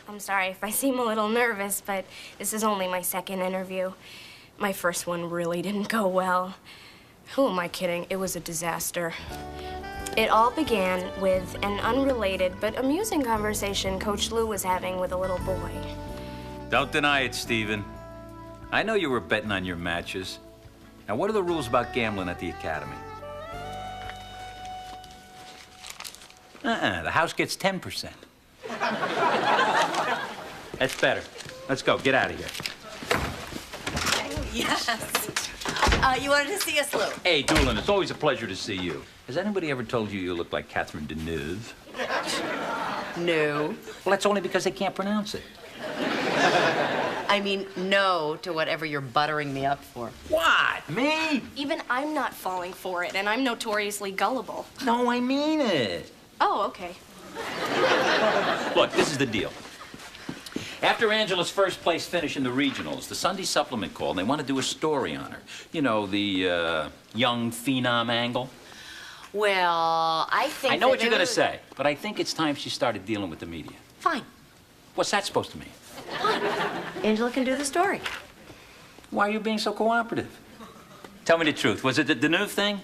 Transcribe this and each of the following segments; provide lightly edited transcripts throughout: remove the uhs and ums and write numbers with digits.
I'm sorry if I seem a little nervous, but this is only my second interview. My first one really didn't go well. Who am I kidding? It was a disaster. It all began with an unrelated but amusing conversation Coach Lou was having with a little boy. Don't deny it, Stephen. I know you were betting on your matches. Now, what are the rules about gambling at the academy? The house gets 10%. That's better. Let's go. Get out of here. Yes. You wanted to see us, Lou? Hey, Doolin, it's always a pleasure to see you. Has anybody ever told you you look like Catherine Deneuve? No. Well, that's only because they can't pronounce it. I mean, no to whatever you're buttering me up for. What? Me? Even I'm not falling for it, and I'm notoriously gullible. No, I mean it. Oh, okay. Look, this is the deal. After Angela's first place finish in the regionals, the Sunday supplement called, and they want to do a story on her. You know, the young Phenom angle. Well, I think I know what you're going to say, but I think it's time she started dealing with the media. Fine. What's that supposed to mean? Angela can do the story. Why are you being so cooperative? Tell me the truth. Was it the Deneuve thing?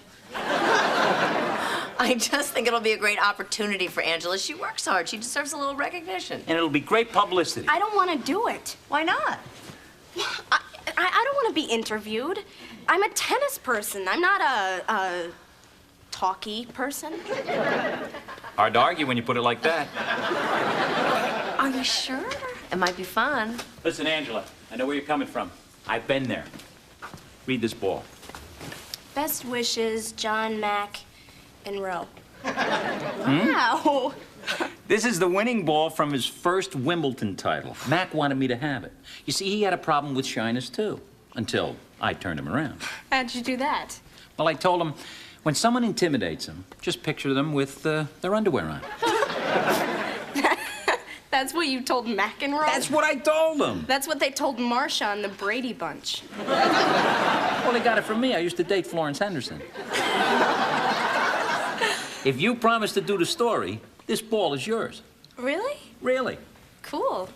I just think it'll be a great opportunity for Angela. She works hard. She deserves a little recognition. And it'll be great publicity. I don't want to do it. Why not? I don't want to be interviewed. I'm a tennis person. I'm not a talky person. Hard to argue when you put it like that. Are you sure? It might be fun. Listen, Angela, I know where you're coming from. I've been there. Read this ball. Best wishes, John, Mac, and Roe. Wow. This is the winning ball from his first Wimbledon title. Mac wanted me to have it. You see, he had a problem with shyness, too, until I turned him around. How'd you do that? Well, I told him, when someone intimidates him, just picture them with their underwear on. That's what you told McEnroe? That's what I told him. That's what they told Marsha and the Brady Bunch. Well, they got it from me. I used to date Florence Henderson. If you promise to do the story, this ball is yours. Really? Really. Cool.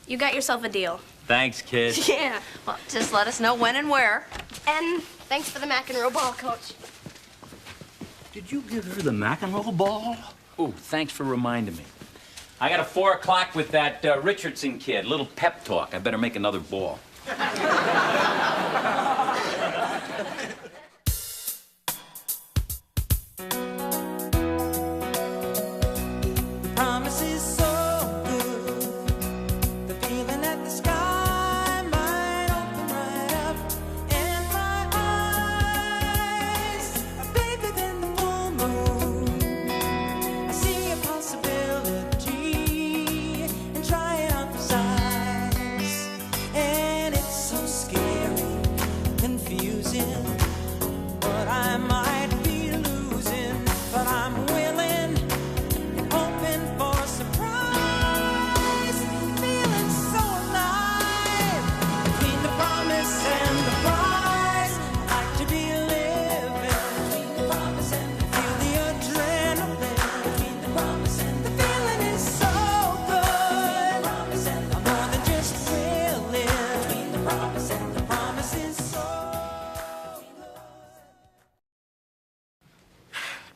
You got yourself a deal. Thanks, kid. Yeah. Well, just let us know when and where. And thanks for the McEnroe ball, Coach. Did you give her the McEnroe ball? Oh, thanks for reminding me. I got a 4 o'clock with that Richardson kid. Little pep talk. I better make another ball.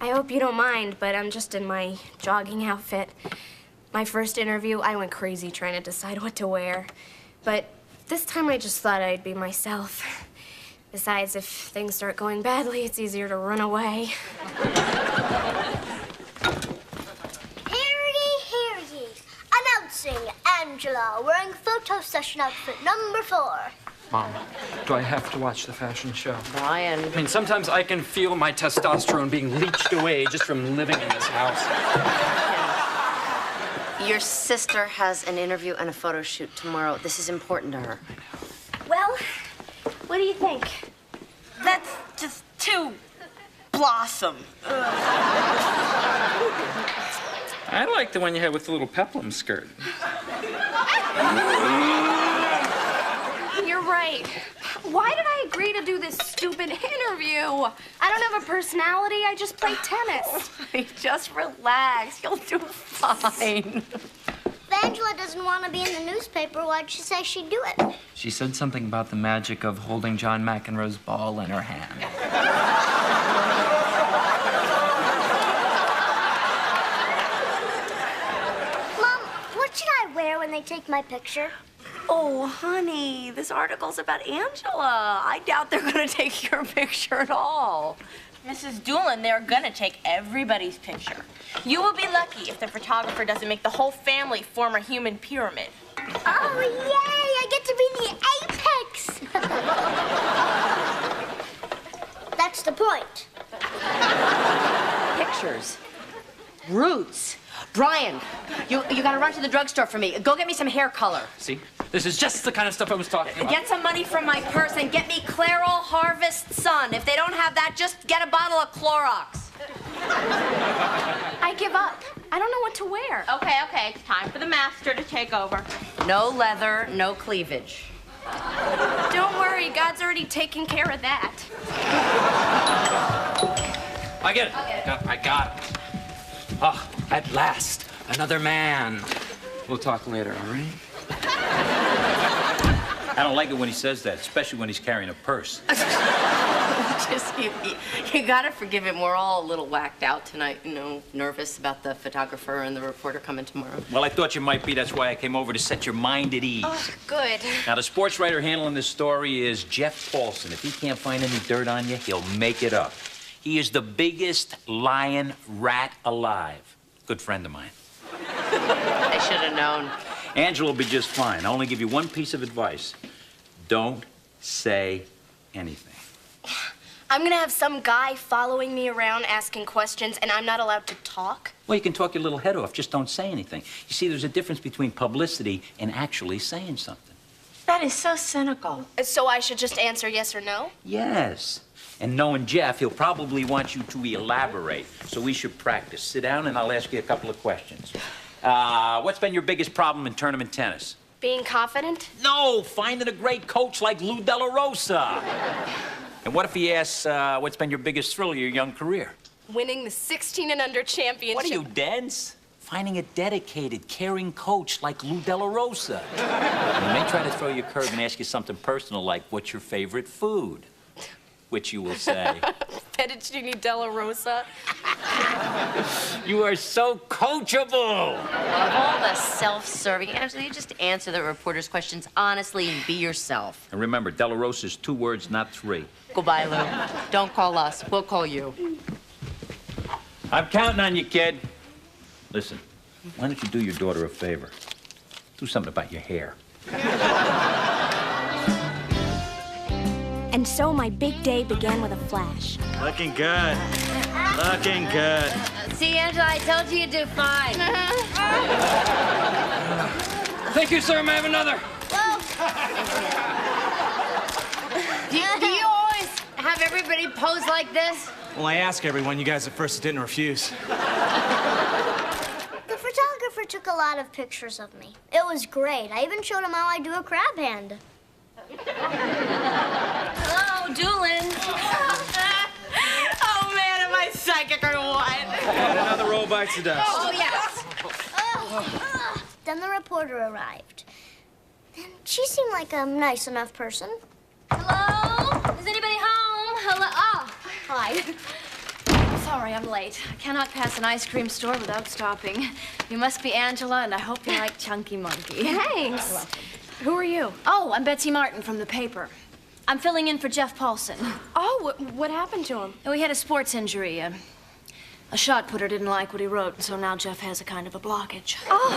I hope you don't mind, but I'm just in my jogging outfit. My first interview, I went crazy trying to decide what to wear. But this time I just thought I'd be myself. Besides, if things start going badly, it's easier to run away. Hear ye, announcing Angela wearing photo session outfit number 4. Mom, do I have to watch the fashion show? Brian. I mean, sometimes I can feel my testosterone being leached away just from living in this house. Your sister has an interview and a photo shoot tomorrow. This is important to her. Well, what do you think? That's just too blossom. I like the one you had with the little peplum skirt. You're right. Why did I agree to do this stupid interview? I don't have a personality. I just play tennis. Just relax. You'll do fine. Angela doesn't want to be in the newspaper, why'd she say she'd do it? She said something about the magic of holding John McEnroe's ball in her hand. Mom, what should I wear when they take my picture? Oh, honey, this article's about Angela. I doubt they're gonna take your picture at all. Mrs. Doolin, they're gonna take everybody's picture. You will be lucky if the photographer doesn't make the whole family form a human pyramid. Oh, yay! I get to be the apex! That's the point. Pictures. Roots. Brian, you gotta run to the drugstore for me. Go get me some hair color. See? This is just the kind of stuff I was talking about. Get some money from my purse and get me Clairol Harvest Sun. If they don't have that, just get a bottle of Clorox. I give up. I don't know what to wear. Okay, it's time for the master to take over. No leather, no cleavage. Don't worry, God's already taken care of that. I get it. I got it. Ah, at last, another man. We'll talk later, all right? I don't like it when he says that, especially when he's carrying a purse. You gotta forgive him. We're all a little whacked out tonight, you know, nervous about the photographer and the reporter coming tomorrow. Well, I thought you might be. That's why I came over to set your mind at ease. Oh, good. Now, the sports writer handling this story is Jeff Paulson. If he can't find any dirt on you, he'll make it up. He is the biggest lion rat alive. Good friend of mine. I should have known. Angela will be just fine. I'll only give you one piece of advice. Don't say anything. I'm gonna have some guy following me around asking questions, and I'm not allowed to talk? Well, you can talk your little head off. Just don't say anything. You see, there's a difference between publicity and actually saying something. That is so cynical. So I should just answer yes or no? Yes. And knowing Jeff, he'll probably want you to elaborate. So we should practice. Sit down, and I'll ask you a couple of questions. What's been your biggest problem in tournament tennis? Being confident? No, finding a great coach like Lou Della Rosa. And what if he asks, what's been your biggest thrill of your young career? Winning the 16 and under championship. What are you, dense? Finding a dedicated, caring coach like Lou Della Rosa. And he may try to throw you a curve and ask you something personal like, what's your favorite food? Which you will say. Fettuccine Della Rosa. You are so coachable. Of all the self-serving, Angela, you just answer the reporter's questions honestly and be yourself. And remember, Della Rosa is 2 words, not 3. Goodbye, Lou. Don't call us. We'll call you. I'm counting on you, kid. Listen, why don't you do your daughter a favor? Do something about your hair. And so my big day began with a flash. Looking good. Looking good. See, Angela, I told you you'd do fine. Thank you, sir. May I have another? Do you always have everybody pose like this? Well, I ask everyone. You guys at first didn't refuse. The photographer took a lot of pictures of me. It was great. I even showed him how I do a crab hand. Hello, Doolin. Oh, man, am I psychic or what? Another roll bites the dust. Oh, yes. Then the reporter arrived. And she seemed like a nice enough person. Hello? Is anybody home? Hello? Ah, hi. Sorry, I'm late. I cannot pass an ice cream store without stopping. You must be Angela, and I hope you like Chunky Monkey. Thanks. Who are you? Oh, I'm Betsy Martin from the paper. I'm filling in for Jeff Paulson. Oh, what happened to him? We had a sports injury. A shot putter didn't like what he wrote, so now Jeff has a kind of a blockage. Oh,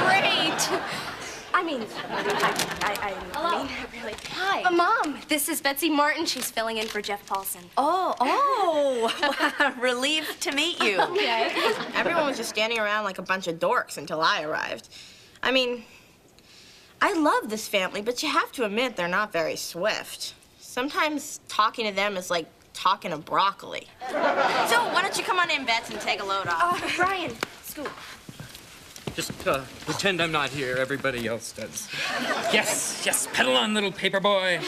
great. I mean, Hello. really. Hi. Mom, this is Betsy Martin. She's filling in for Jeff Paulson. Oh, relieved to meet you. Okay. Everyone was just standing around like a bunch of dorks until I arrived. I mean, I love this family, but you have to admit they're not very swift. Sometimes talking to them is like talking to broccoli. So why don't you come on in, Bets, and take a load off? Brian, scoot. Just pretend I'm not here. Everybody else does. Yes, pedal on, little paper boy.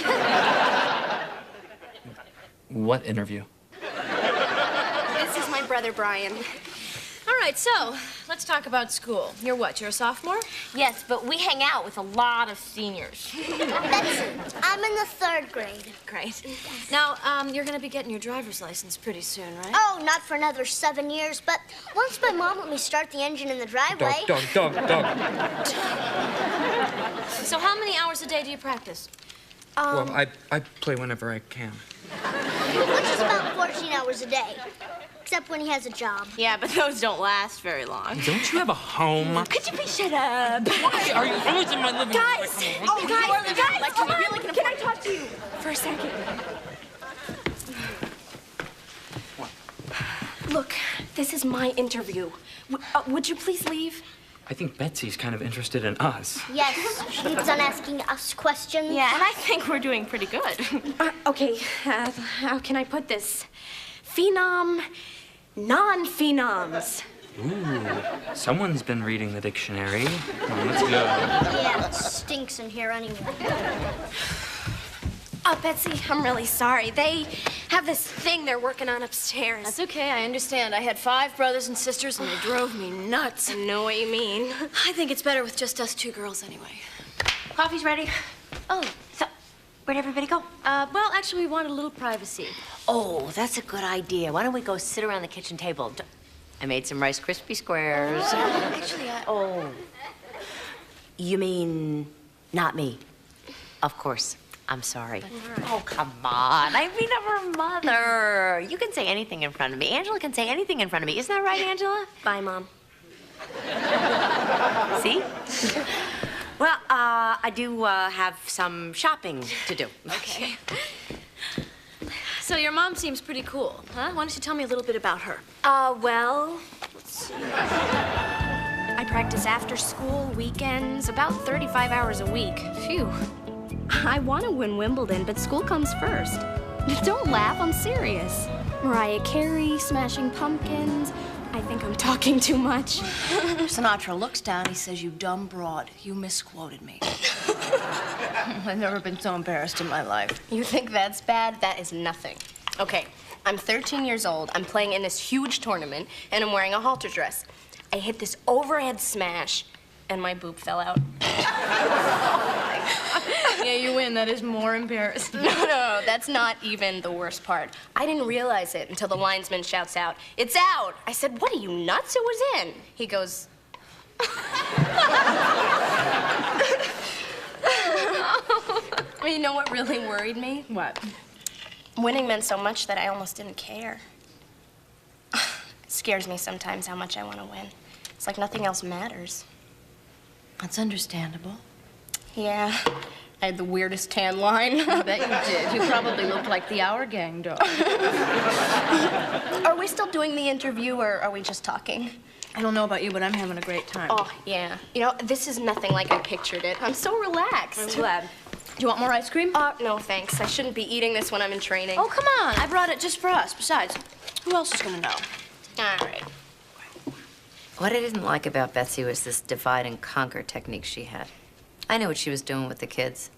What interview? This is my brother, Brian. All right, so let's talk about school. You're what? You're a sophomore? Yes, but we hang out with a lot of seniors. I'm in the 3rd grade. Great. Now, you're going to be getting your driver's license pretty soon, right? Oh, not for another 7 years, but once my mom let me start the engine in the driveway. Dog. So how many hours a day do you practice? Well, I play whenever I can. Which is about 14 hours a day. Except when he has a job. Yeah, but those don't last very long. Don't you have a home? Could you please shut up? Why are you always in my living room? Guys! Guys, hold on. Can I talk to you for a second? Look, this is my interview. Would you please leave? I think Betsy's kind of interested in us. Yes, she keeps on asking us questions. Yeah, and I think we're doing pretty good. Okay, how can I put this? Phenom, non-phenoms. Ooh, someone's been reading the dictionary. Come on, let's go. Yeah, it stinks in here anyway. Oh, Betsy, I'm really sorry. They have this thing they're working on upstairs. That's okay, I understand. I had 5 brothers and sisters, and they drove me nuts. I know what you mean. I think it's better with just us 2 girls anyway. Coffee's ready. Oh, So, where'd everybody go? well, actually, we wanted a little privacy. Oh, that's a good idea. Why don't we go sit around the kitchen table? I made some Rice Krispie squares. Actually, Oh. You mean not me? Of course. I'm sorry. Oh, come on. I mean, I'm her mother. You can say anything in front of me. Angela can say anything in front of me. Isn't that right, Angela? Bye, Mom. See? Well, I do have some shopping to do. okay. So your mom seems pretty cool, huh? Why don't you tell me a little bit about her? Well, let's see. I practice after school, weekends, about 35 hours a week. Phew. I want to win Wimbledon, but school comes first. Don't laugh, I'm serious. Mariah Carey, Smashing Pumpkins. I think I'm talking too much. Sinatra looks down, he says, "You dumb broad, you misquoted me." I've never been so embarrassed in my life. You think that's bad? That is nothing. Okay, I'm 13 years old. I'm playing in this huge tournament, and I'm wearing a halter dress. I hit this overhead smash, and my boob fell out. Yeah, you win. That is more embarrassing. No, that's not even the worst part. I didn't realize it until the linesman shouts out, "It's out!" I said, "What are you, nuts? It was in." He goes, You know what really worried me? What? Winning meant so much that I almost didn't care. It scares me sometimes how much I want to win. It's like nothing else matters. That's understandable. Yeah, I had the weirdest tan line. I bet you did. You probably looked like the Our Gang dog. Are we still doing the interview, or are we just talking? I don't know about you, but I'm having a great time. Oh, yeah. You know, this is nothing like I pictured it. I'm so relaxed. I'm glad. Do you want more ice cream? No, thanks. I shouldn't be eating this when I'm in training. Oh, come on. I brought it just for us. Besides, who else is going to know? All right. What I didn't like about Betsy was this divide and conquer technique she had. I knew what she was doing with the kids.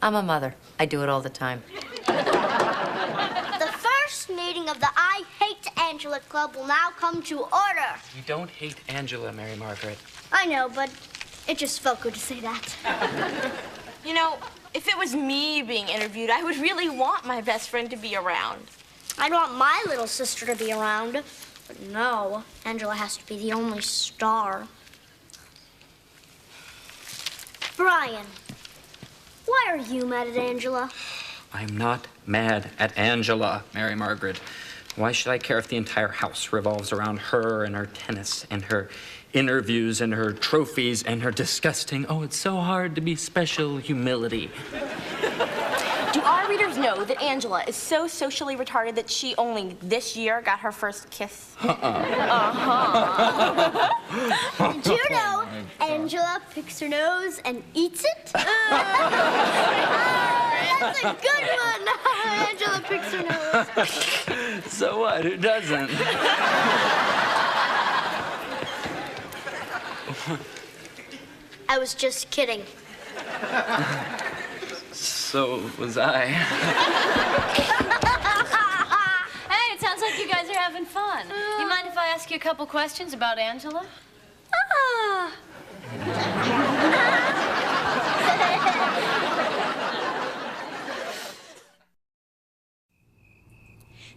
I'm a mother. I do it all the time. The first meeting of the I Hate Angela Club will now come to order. You don't hate Angela, Mary Margaret. I know, but it just felt good to say that. You know, if it was me being interviewed, I would really want my best friend to be around. I'd want my little sister to be around. But no, Angela has to be the only star. Brian, why are you mad at Angela? I'm not mad at Angela, Mary Margaret. Why should I care if the entire house revolves around her and her tennis and her interviews and her trophies and her disgusting, oh, it's so hard to be special humility? Do our readers know that Angela is so socially retarded that she only this year got her first kiss? Do you know Angela picks her nose and eats it? That's a good one. Angela picks her nose. So what? Who doesn't? I was just kidding. So was I. Hey, it sounds like you guys are having fun. You mind if I I ask you a couple questions about Angela? Ah.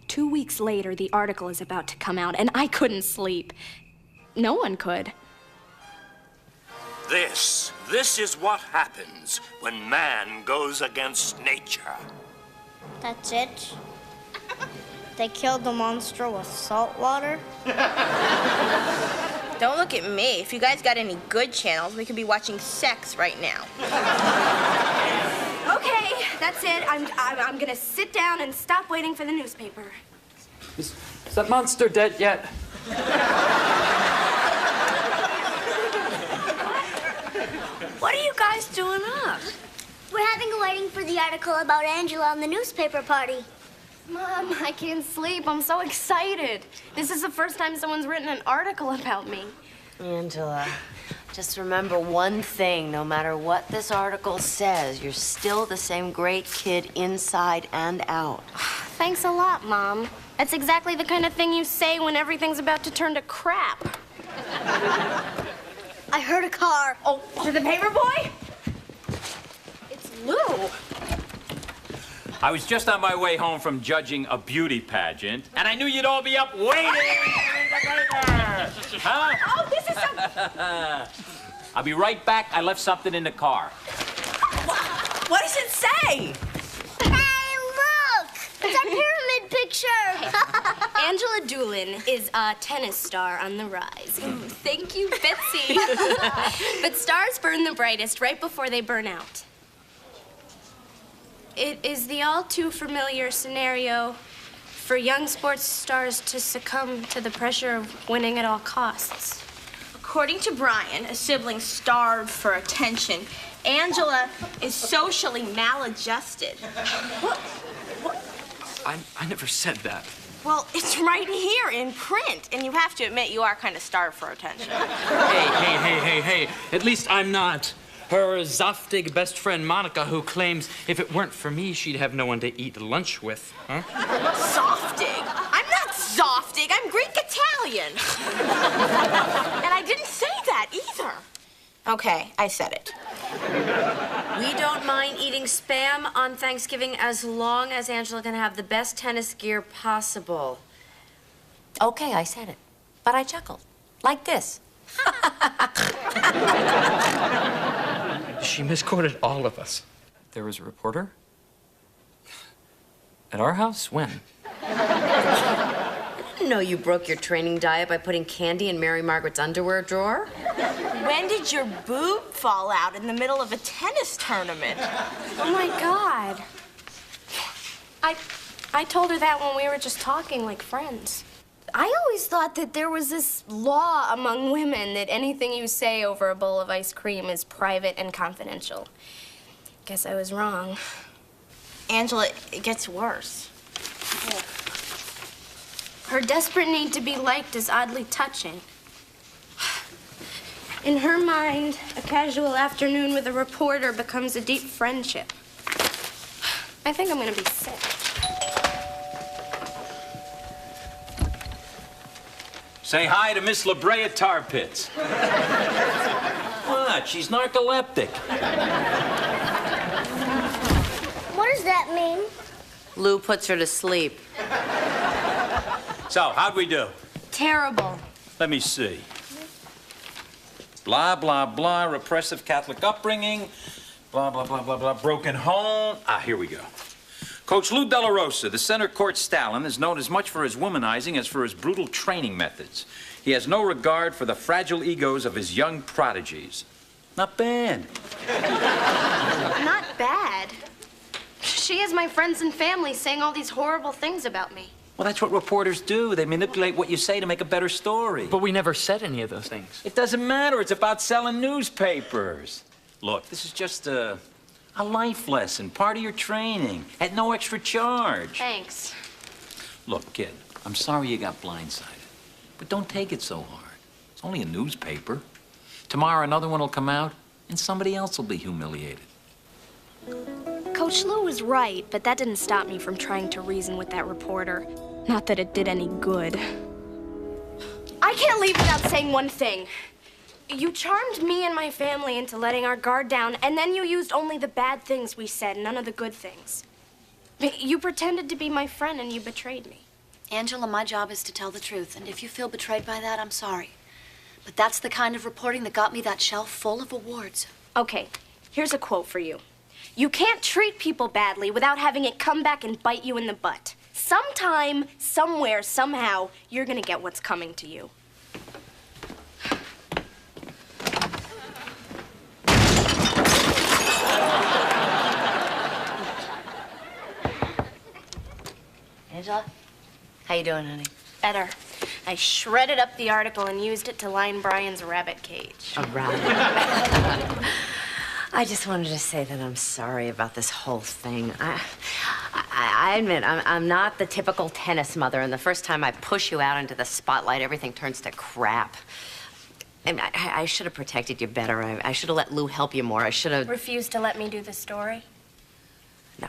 2 weeks later, the article is about to come out, and I couldn't sleep. No one could. This is what happens when man goes against nature. That's it? They killed the monster with salt water? Don't look at me. If you guys got any good channels, we could be watching sex right now. Okay, that's it. I'm gonna sit down and stop waiting for the newspaper. Is that monster dead yet? What are you guys doing up? We're having a waiting for the article about Angela on the newspaper party. Mom, I can't sleep. I'm so excited. This is the first time someone's written an article about me. Angela, just remember one thing. No matter what this article says, you're still the same great kid inside and out. Thanks a lot, Mom. That's exactly the kind of thing you say when everything's about to turn to crap. I heard a car. Oh, to the paper boy? It's Lou. I was just on my way home from judging a beauty pageant, and I knew you'd all be up waiting to read the paper. Huh? Oh, this is so... I'll be right back. I left something in the car. What does it say? Hey, look! It's our pyramid picture. Angela Doolin is a tennis star on the rise. Thank you, Betsy. But stars burn the brightest right before they burn out. It is the all too familiar scenario for young sports stars to succumb to the pressure of winning at all costs. According to Brian, a sibling starved for attention, Angela is socially maladjusted. I never said that. Well, it's right here in print, and you have to admit you are kind of starved for attention. Hey. At least I'm not. Her Zoftig best friend Monica, who claims if it weren't for me, she'd have no one to eat lunch with. Huh? Zoftig? I'm not Zoftig. I'm Greek-Italian. And I didn't say that either. Okay, I said it. We don't mind eating Spam on Thanksgiving as long as Angela can have the best tennis gear possible. Okay, I said it, but I chuckled. Like this. She misquoted all of us. There was a reporter? At our house? When? I didn't know you broke your training diet by putting candy in Mary Margaret's underwear drawer. When did your boob fall out in the middle of a tennis tournament? Oh, my God. I told her that when we were just talking like friends. I always thought that there was this law among women that anything you say over a bowl of ice cream is private and confidential. Guess I was wrong. Angela, it gets worse. Her desperate need to be liked is oddly touching. In her mind, a casual afternoon with a reporter becomes a deep friendship. I think I'm gonna be sick. Say hi to Miss La Brea Tar Pits. What? She's narcoleptic. What does that mean? Lou puts her to sleep. So, how'd we do? Terrible. Let me see. Blah, blah, blah, repressive Catholic upbringing, blah, blah, blah, blah, blah, broken home. Here we go. Coach Lou Della Rosa, the center court Stalin, is known as much for his womanizing as for his brutal training methods. He has no regard for the fragile egos of his young prodigies. Not bad. Not bad. She has my friends and family saying all these horrible things about me. Well, that's what reporters do. They manipulate what you say to make a better story. But we never said any of those things. It doesn't matter. It's about selling newspapers. Look, this is just a life lesson, part of your training, at no extra charge. Thanks. Look, kid, I'm sorry you got blindsided, but don't take it so hard. It's only a newspaper. Tomorrow another one will come out, and somebody else will be humiliated. Coach Lou was right, but that didn't stop me from trying to reason with that reporter. Not that it did any good. I can't leave without saying one thing. You charmed me and my family into letting our guard down, and then you used only the bad things we said, none of the good things. You pretended to be my friend, and you betrayed me. Angela, my job is to tell the truth, and if you feel betrayed by that, I'm sorry. But that's the kind of reporting that got me that shelf full of awards. Okay, here's a quote for you. You can't treat people badly without having it come back and bite you in the butt. Sometime, somewhere, somehow, you're gonna get what's coming to you. Angela, how you doing, honey? Better. I shredded up the article and used it to line Brian's rabbit cage. A rabbit. I just wanted to say that I'm sorry about this whole thing. I admit, I'm not the typical tennis mother, and the first time I push you out into the spotlight, everything turns to crap. And I should have protected you better. I should have let Lou help you more. I should have... Refused to let me do the story? No.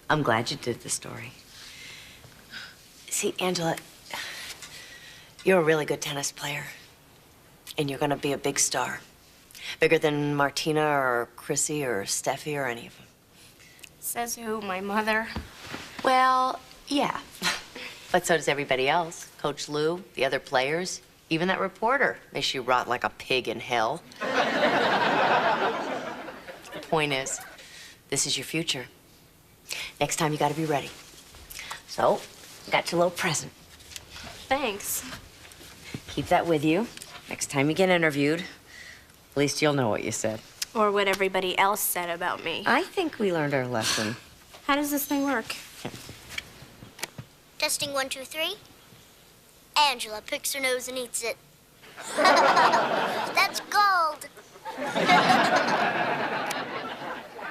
I'm glad you did the story. See, Angela, you're a really good tennis player, and you're gonna be a big star. Bigger than Martina or Chrissy or Steffi or any of them. Says who? My mother? Well, yeah. But so does everybody else. Coach Lou, the other players, even that reporter. May she rot like a pig in hell. The point is, this is your future. Next time you gotta be ready. So, got you a little present. Thanks. Keep that with you. Next time you get interviewed, at least you'll know what you said. Or what everybody else said about me. I think we learned our lesson. How does this thing work? Testing 1, 2, 3. Angela picks her nose and eats it. That's gold.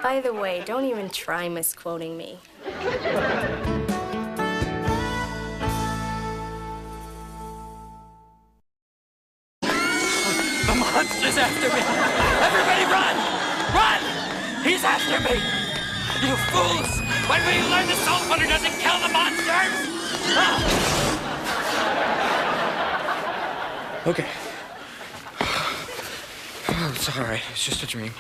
By the way, don't even try misquoting me. The monster's after me! Everybody run! Run! He's after me! You fools! When will you learn the salt butter doesn't kill the monsters? Ah! Okay. Oh, it's all right. It's just a dream.